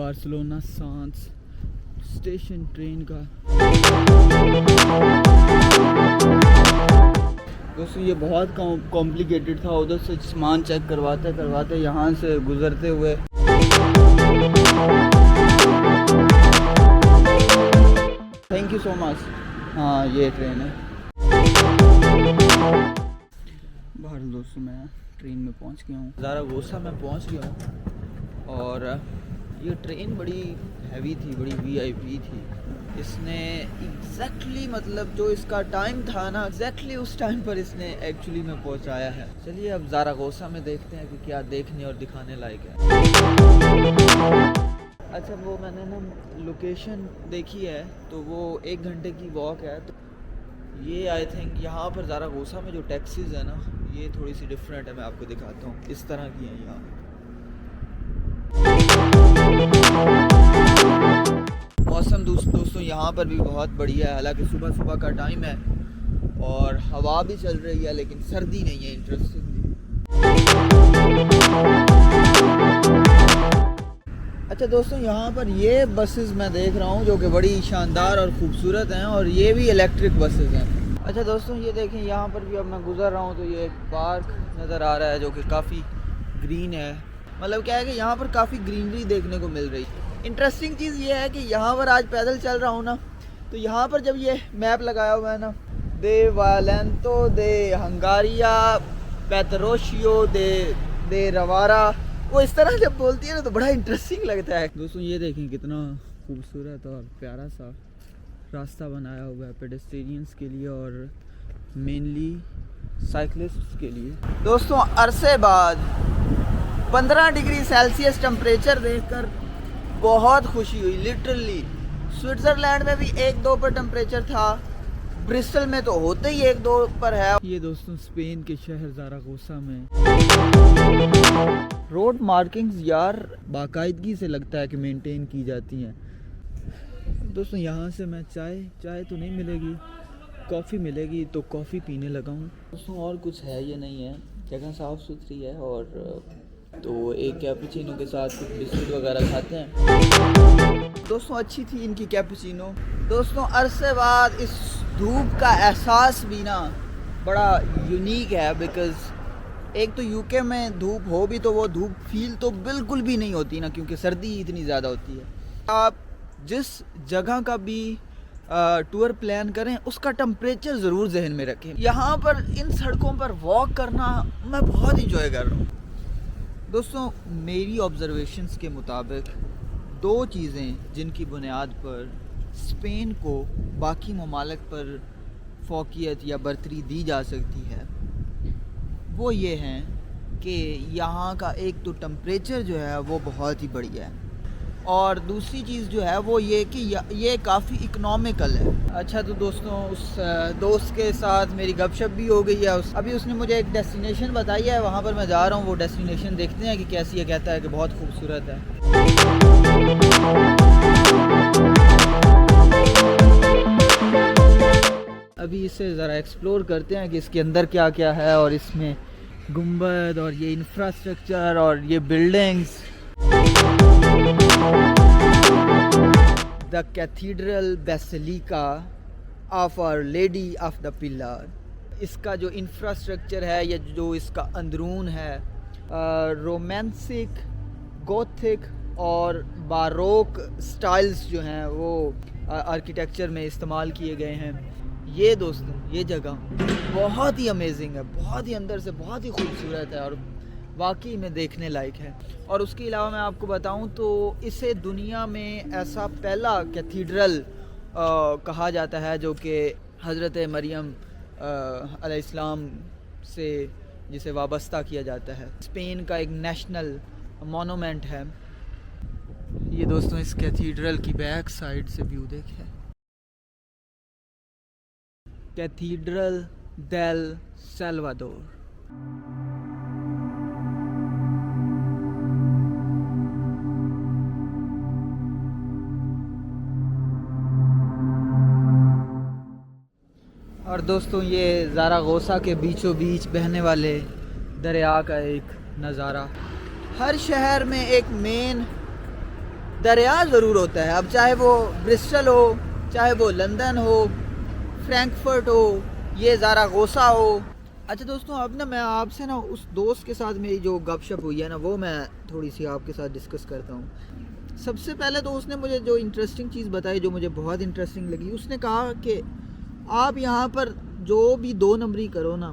Barcelona सांस station train का। दोस्तों ये बहुत कॉम्प्लिकेटेड था, उधर से सामान चेक करवाते करवाते यहाँ से गुजरते हुए। Thank you so much. हाँ ये ट्रेन है। बाहर दोस्तों मैं ट्रेन में पहुँच गया हूँ, ज़ारागोसा में पहुँच गया हूँ। और ये ट्रेन बड़ी हैवी थी, बड़ी वीआईपी थी। इसने एग्जैक्टली मतलब जो इसका टाइम था ना, एग्जैक्टली उस टाइम पर इसने एक्चुअली में पहुंचाया है। चलिए अब ज़ारागोसा में देखते हैं कि क्या देखने और दिखाने लायक है। अच्छा वो मैंने ना लोकेशन देखी है, तो वो 1 घंटे की वॉक है। तो ये आई थिंक यहाँ पर ज़ारागोसा में जो टैक्सीज़ है ना, ये थोड़ी सी डिफरेंट है। मैं आपको दिखाता हूँ, इस तरह की हैं यहाँ। मौसम दोस्तों यहाँ पर भी बहुत बढ़िया है। हालांकि सुबह सुबह का टाइम है और हवा भी चल रही है, लेकिन सर्दी नहीं है इंटरेस्टिंगली। अच्छा दोस्तों यहाँ पर ये बसेस मैं देख रहा हूँ जो कि बड़ी शानदार और ख़ूबसूरत हैं, और ये भी इलेक्ट्रिक बसेस हैं। अच्छा दोस्तों ये देखें, यहाँ पर भी अब मैं गुज़र रहा हूँ तो ये पार्क नज़र आ रहा है जो कि काफ़ी ग्रीन है। मतलब क्या है कि यहाँ पर काफ़ी ग्रीनरी देखने को मिल रही है। इंटरेस्टिंग चीज़ ये है कि यहाँ पर आज पैदल चल रहा हूँ ना, तो यहाँ पर जब ये मैप लगाया हुआ है ना, दे वालेंतो दे हंगारिया पेट्रोशियो दे रवारा, वो इस तरह जब बोलती है ना तो बड़ा इंटरेस्टिंग लगता है। दोस्तों ये देखें कितना खूबसूरत और प्यारा सा रास्ता बनाया हुआ है पेडेस्ट्रियंस के लिए और मेनली साइकिलिस्ट्स के लिए। दोस्तों अरसे बाद 15 डिग्री सेल्सियस टेम्परेचर देखकर बहुत खुशी हुई। लिटरली स्विट्ज़रलैंड में भी 1-2 पर टेम्परेचर था, ब्रिस्टल में तो होते ही 1-2 पर है। ये दोस्तों स्पेन के शहर ज़ारागोसा में रोड मार्किंग्स यार बाकायदगी से लगता है कि मेंटेन की जाती हैं। दोस्तों यहाँ से मैं चाय तो नहीं मिलेगी, कॉफ़ी मिलेगी, तो कॉफ़ी पीने लगा हूँ। दोस्तों और कुछ है ये नहीं है, जगह साफ़ सुथरी है। और तो एक कैपुचिनो के साथ कुछ बिस्किट वगैरह खाते हैं। दोस्तों अच्छी थी इनकी कैपुचिनो। दोस्तों अरसे बाद इस धूप का एहसास भी ना बड़ा यूनिक है, बिकॉज़ एक तो यूके में धूप हो भी तो वो धूप फील तो बिल्कुल भी नहीं होती ना, क्योंकि सर्दी इतनी ज़्यादा होती है। आप जिस जगह का भी टूर प्लान करें उसका टेम्परेचर ज़रूर जहन में रखें। यहाँ पर इन सड़कों पर वॉक करना मैं बहुत इंजॉय कर रहा हूँ। दोस्तों मेरी ऑब्ज़र्वेशंस के मुताबिक 2 चीज़ें जिनकी बुनियाद पर स्पेन को बाकी ममालिक पर फ़ौक़ियत या बरतरी दी जा सकती है, वो ये हैं कि यहाँ का एक तो टेम्परेचर जो है वो बहुत ही बढ़िया है, और दूसरी चीज़ जो है वो ये कि ये काफ़ी इकोनॉमिकल है। अच्छा तो दोस्तों उस दोस्त के साथ मेरी गपशप भी हो गई है। अभी उसने मुझे एक डेस्टिनेशन बताई है, वहाँ पर मैं जा रहा हूँ। वो डेस्टिनेशन देखते हैं कि कैसी है। कहता है कि बहुत खूबसूरत है। अभी इसे ज़रा एक्सप्लोर करते हैं कि इसके अंदर क्या क्या है, और इसमें गुंबद और ये इंफ्रास्ट्रक्चर और ये buildings. The Cathedral Basilica of Our Lady of the Pillar. इसका जो इंफ्रास्ट्रक्चर है या जो इसका अंदरून है, रोमांसिक, गोथिक और बारोक स्टाइल्स जो हैं वो आर्किटेक्चर में इस्तेमाल किए गए हैं। ये दोस्तों ये जगह बहुत ही अमेजिंग है, बहुत ही अंदर से बहुत ही खूबसूरत है और वाकई में देखने लायक है। और उसके अलावा मैं आपको बताऊं तो इसे दुनिया में ऐसा पहला कैथीड्रल कहा जाता है जो कि हज़रत मरियम अलैहिस्सलाम से जिसे वाबस्ता किया जाता है। स्पेन का एक नेशनल मोनूमेंट है ये। दोस्तों इस कैथीड्रल की बैक साइड से व्यू देखें। Cathedral del Salvador. और दोस्तों ये ज़ारागोसा के बीचों बीच बहने वाले दरिया का एक नज़ारा। हर शहर में एक मेन दरिया ज़रूर होता है। अब चाहे वो ब्रिस्टल हो, चाहे वो लंदन हो, फ्रैंकफर्ट हो, ये ज़ारागोसा हो। अच्छा दोस्तों, अब ना मैं आपसे ना उस दोस्त के साथ मेरी जो गपशप हुई है ना, वो मैं थोड़ी सी आपके साथ डिस्कस करता हूँ। सबसे पहले तो उसने मुझे जो इंटरेस्टिंग चीज़ बताई, जो मुझे बहुत इंटरेस्टिंग लगी, उसने कहा कि आप यहाँ पर जो भी 2 नंबरी करो ना,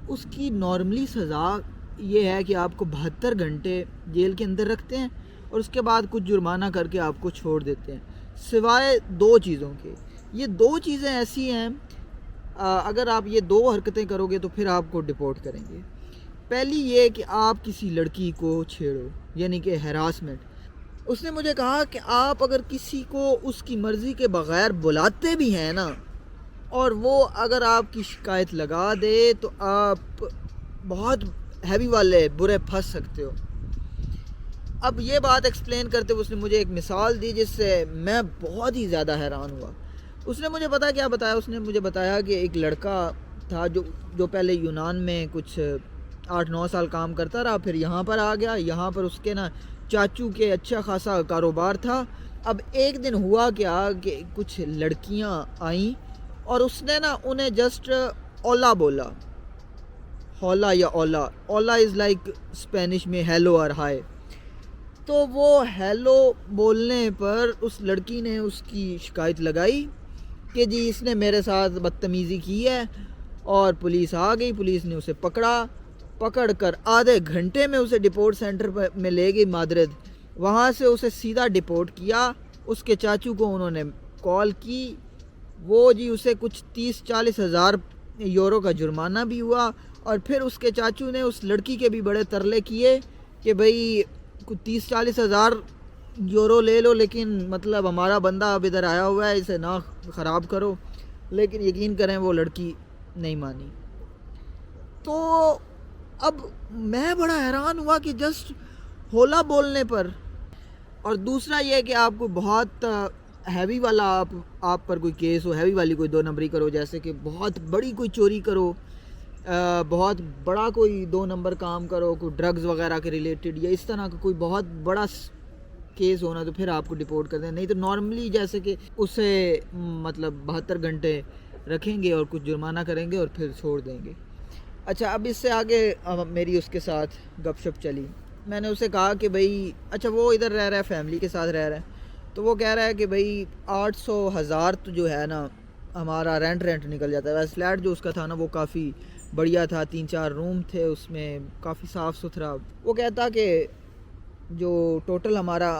उसकी नॉर्मली सज़ा ये है कि आपको 72 घंटे जेल के अंदर रखते हैं और उसके बाद कुछ जुर्माना करके आपको छोड़ देते हैं, सिवाय 2 चीज़ों के। ये 2 चीज़ें ऐसी हैं, अगर आप ये 2 हरकतें करोगे तो फिर आपको डिपोर्ट करेंगे। पहली ये कि आप किसी लड़की को छेड़ो, यानी कि हैरासमेंट। उसने मुझे कहा कि आप अगर किसी को उसकी मर्ज़ी के बग़ैर बुलाते भी हैं ना, और वो अगर आपकी शिकायत लगा दे, तो आप बहुत हैवी वाले बुरे फंस सकते हो। अब ये बात एक्सप्लेन करते हुए उसने मुझे एक मिसाल दी, जिससे मैं बहुत ही ज़्यादा हैरान हुआ। उसने मुझे पता क्या बताया, उसने मुझे बताया कि एक लड़का था जो पहले यूनान में कुछ 8-9 साल काम करता रहा, फिर यहाँ पर आ गया। यहाँ पर उसके ना चाचू के अच्छा खासा कारोबार था। अब एक दिन हुआ क्या कि कुछ लड़कियाँ आईं और उसने ना उन्हें जस्ट ओला बोला, होला या ओला। ओला इज़ लाइक स्पेनिश में हेलो और हाय। तो वो हेलो बोलने पर उस लड़की ने उसकी शिकायत लगाई कि जी इसने मेरे साथ बदतमीज़ी की है, और पुलिस आ गई। पुलिस ने उसे पकड़ कर आधे घंटे में उसे डिपोर्ट सेंटर पर में ले गई माद्रिद। वहाँ से उसे सीधा डिपोर्ट किया। उसके चाचू को उन्होंने कॉल की, वो जी उसे कुछ 30-40 हज़ार यूरो का जुर्माना भी हुआ। और फिर उसके चाचू ने उस लड़की के भी बड़े तरले किए कि भाई कुछ 30-40 हज़ार यूरो ले लो, लेकिन मतलब हमारा बंदा अब इधर आया हुआ है, इसे ना ख़राब करो। लेकिन यकीन करें वो लड़की नहीं मानी। तो अब मैं बड़ा हैरान हुआ कि जस्ट होला बोलने पर। और दूसरा ये कि आपको बहुत हैवी वाला आप पर कोई केस हो, हैवी वाली कोई 2 नंबरी करो, जैसे कि बहुत बड़ी कोई चोरी करो, बहुत बड़ा कोई 2 नंबर काम करो, कोई ड्रग्स वगैरह के रिलेटेड, या इस तरह का कोई बहुत बड़ा केस होना, तो फिर आपको डिपोर्ट कर दें। नहीं तो नॉर्मली जैसे कि उसे मतलब 72 घंटे रखेंगे और कुछ जुर्माना करेंगे और फिर छोड़ देंगे। अच्छा, अब इससे आगे मेरी उसके साथ गपशप चली। मैंने उसे कहा कि भाई अच्छा वो इधर रह रहा है, फैमिली के साथ रह रहा है, तो वो कह रहा है कि भाई 800,000 तो जो है ना हमारा रेंट निकल जाता है। वैसे फ्लैट जो उसका था ना वो काफ़ी बढ़िया था, 3-4 रूम थे उसमें, काफ़ी साफ़ सुथरा। वो कहता कि जो टोटल हमारा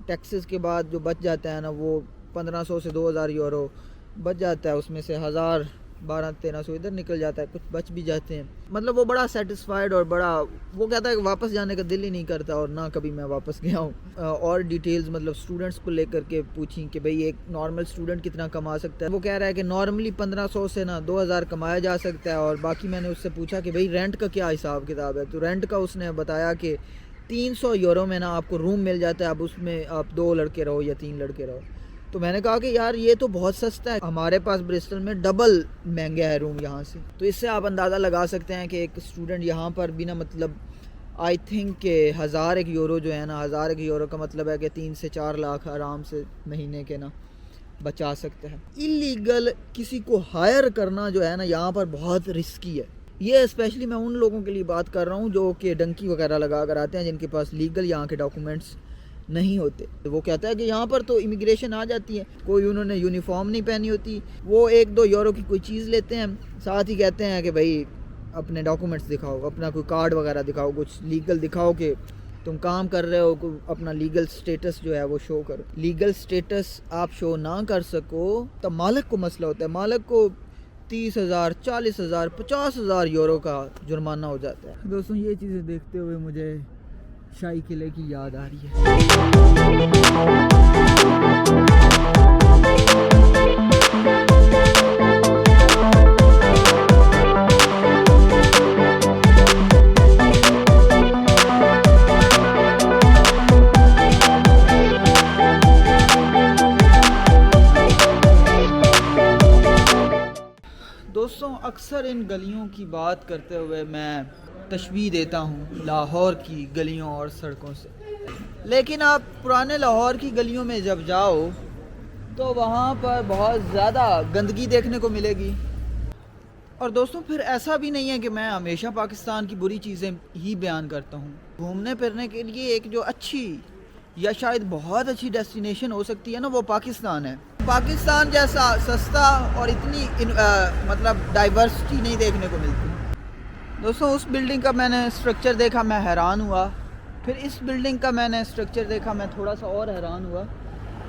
टैक्सेस के बाद जो बच जाता है ना, वो 1500 से 2000 यूरो बच जाता है। उसमें से 1000 1200-1300 इधर निकल जाता है, कुछ बच भी जाते हैं। मतलब वो बड़ा सेटिस्फाइड और बड़ा, वो कहता है कि वापस जाने का दिल ही नहीं करता, और ना कभी मैं वापस गया हूँ। और डिटेल्स मतलब स्टूडेंट्स को लेकर के पूछी कि भाई एक नॉर्मल स्टूडेंट कितना कमा सकता है। वो कह रहा है कि नॉर्मली 1500 से ना 2000 कमाया जा सकता है। और बाकी मैंने उससे पूछा कि भाई रेंट का क्या हिसाब किताब है, तो रेंट का उसने बताया कि 300 यूरो में ना आपको रूम मिल जाता है। अब उसमें आप 2 लड़के रहो या 3 लड़के रहो। तो मैंने कहा कि यार ये तो बहुत सस्ता है, हमारे पास ब्रिस्टल में डबल महंगा है रूम यहाँ से। तो इससे आप अंदाज़ा लगा सकते हैं कि एक स्टूडेंट यहाँ पर बिना मतलब आई थिंक के 1001 यूरो जो है ना, 1001 यूरो का मतलब है कि 3 से 4 लाख आराम से महीने के ना बचा सकते हैं। इलीगल किसी को हायर करना जो है ना यहाँ पर बहुत रिस्की है। ये स्पेशली मैं उन लोगों के लिए बात कर रहा हूँ जो कि डंकी वगैरह लगा कर आते हैं, जिनके पास लीगल यहाँ के डॉक्यूमेंट्स नहीं होते। तो वो कहता है कि यहाँ पर तो इमिग्रेशन आ जाती है, कोई उन्होंने यूनिफॉर्म नहीं पहनी होती, वो 1-2 यूरो की कोई चीज़ लेते हैं, साथ ही कहते हैं कि भाई अपने डॉक्यूमेंट्स दिखाओ, अपना कोई कार्ड वगैरह दिखाओ, कुछ लीगल दिखाओ कि तुम काम कर रहे हो, अपना लीगल स्टेटस जो है वो शो करो। लीगल स्टेटस आप शो ना कर सको तो मालिक को मसला होता है, मालिक को 30,000, 40,000, 50,000 यूरो का जुर्माना हो जाता है। दोस्तों ये चीज़ें देखते हुए मुझे शाही किले की याद आ रही है। दोस्तों अक्सर इन गलियों की बात करते हुए मैं तशबीह देता हूँ लाहौर की गलियों और सड़कों से। लेकिन आप पुराने लाहौर की गलियों में जब जाओ तो वहाँ पर बहुत ज़्यादा गंदगी देखने को मिलेगी। और दोस्तों फिर ऐसा भी नहीं है कि मैं हमेशा पाकिस्तान की बुरी चीज़ें ही बयान करता हूँ। घूमने फिरने के लिए एक जो अच्छी या शायद बहुत अच्छी डेस्टिनेशन हो सकती है ना, वो पाकिस्तान है। पाकिस्तान जैसा सस्ता और इतनी मतलब डाइवर्सिटी नहीं देखने को मिलती। दोस्तों उस बिल्डिंग का मैंने स्ट्रक्चर देखा, मैं हैरान हुआ। फिर इस बिल्डिंग का मैंने स्ट्रक्चर देखा, मैं थोड़ा सा और हैरान हुआ।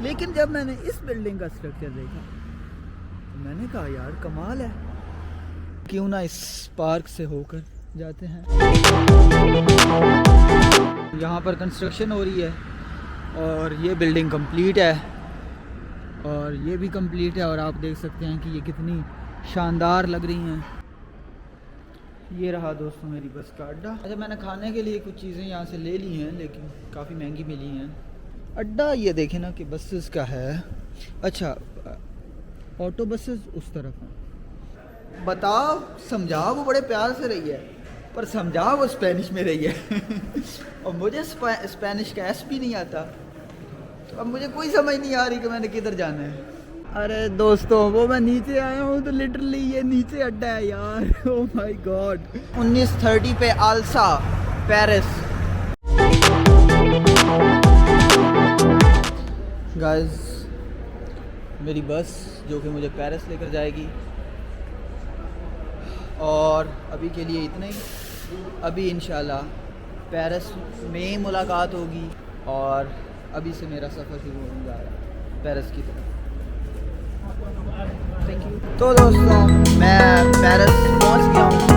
लेकिन जब मैंने इस बिल्डिंग का स्ट्रक्चर देखा तो मैंने कहा यार कमाल है, क्यों ना इस पार्क से होकर जाते हैं। यहाँ पर कंस्ट्रक्शन हो रही है और ये बिल्डिंग कंप्लीट है और ये भी कंप्लीट है और आप देख सकते हैं कि ये कितनी शानदार लग रही हैं। ये रहा दोस्तों मेरी बस का अड्डा। अच्छा मैंने खाने के लिए कुछ चीज़ें यहाँ से ले ली हैं लेकिन काफ़ी महंगी मिली हैं। अड्डा ये देखें ना कि बसेस का है। अच्छा ऑटो बसेस उस तरफ हैं। बताओ समझाओ, वो बड़े प्यार से रही है पर समझाओ वो स्पेनिश में रही है और मुझे स्पेनिश का एस भी नहीं आता, तो अब मुझे कोई समझ नहीं आ रही कि मैंने किधर जाना है। अरे दोस्तों वो मैं नीचे आया हूँ तो लिटरली ये नीचे अड्डा है यार। Oh my God. 1930 पे आल्सा पेरिस। गाइस मेरी बस जो कि मुझे पेरिस लेकर जाएगी और अभी के लिए इतना ही। अभी इंशाल्लाह पेरिस में मुलाकात होगी और अभी से मेरा सफ़र शुरू होने जा रहा है पेरिस की तरफ। Thank you. तो दोस्तों मैं पेरिस पहुंच गया हूँ।